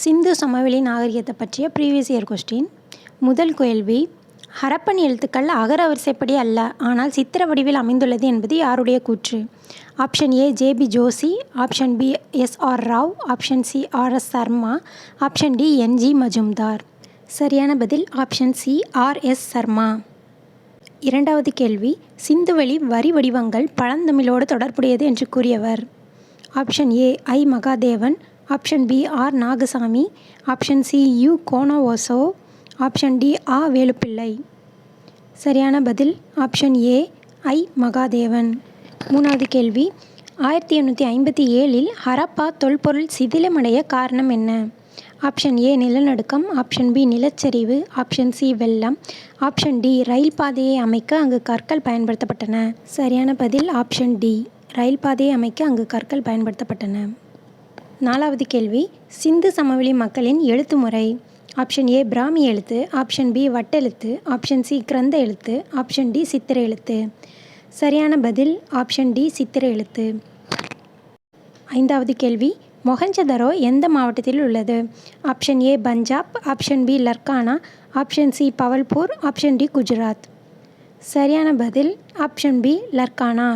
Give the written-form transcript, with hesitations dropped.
சிந்து சமவெளி நாகரிகத்தை பற்றிய ப்ரீவியஸ் இயர் கொஸ்டின். முதல் கேள்வி, ஹரப்பன் எழுத்துக்கள் அகர வரிசைப்படி அல்ல ஆனால் சித்திர வடிவில் அமைந்துள்ளது என்பது யாருடைய கூற்று? Option A JP Joshi, option B SR Rao, option C RS Sharma, option D NG Majumdar. சரியான பதில் ஆப்ஷன் சி ஆர்எஸ் சர்மா. இரண்டாவது கேள்வி, சிந்துவெளி வரி வடிவங்கள் பழந்தமிழோடு தொடர்புடையது என்று கூறியவர்? Option A I Mahadevan, option B R Nagaswamy, option C யு கோனவோசோ, ஆப்ஷன் டி ஆ வேலுப்பிள்ளை. சரியான பதில் ஆப்ஷன் ஏ ஐ மகாதேவன். மூணாவது கேள்வி, 1857 ஹரப்பா தொல்பொருள் சிதிலமடைய காரணம் என்ன? ஆப்ஷன் ஏ நிலநடுக்கம், ஆப்ஷன் பி நிலச்சரிவு, ஆப்ஷன் சி வெள்ளம், ஆப்ஷன் டி ரயில் பாதையை அமைக்க அங்கு கற்கள் பயன்படுத்தப்பட்டன. சரியான பதில் ஆப்ஷன் டி ரயில் பாதையை அமைக்க அங்கு கற்கள் பயன்படுத்தப்பட்டன. நாலாவது கேள்வி, சிந்து சமவெளி மக்களின் எழுத்து முறை? ஆப்ஷன் ஏ பிராமி எழுத்து, ஆப்ஷன் பி வட்டெழுத்து, ஆப்ஷன் சி கிரந்த எழுத்து, ஆப்ஷன் டி சித்திர எழுத்து. சரியான பதில் ஆப்ஷன் டி சித்திர எழுத்து. ஐந்தாவது கேள்வி, மொஹஞ்சதரோ எந்த மாவட்டத்தில் உள்ளது? Option A Punjab, option B Larkana, option C Bahawalpur, option D Gujarat. சரியான பதில் ஆப்ஷன் பி லர்கானா.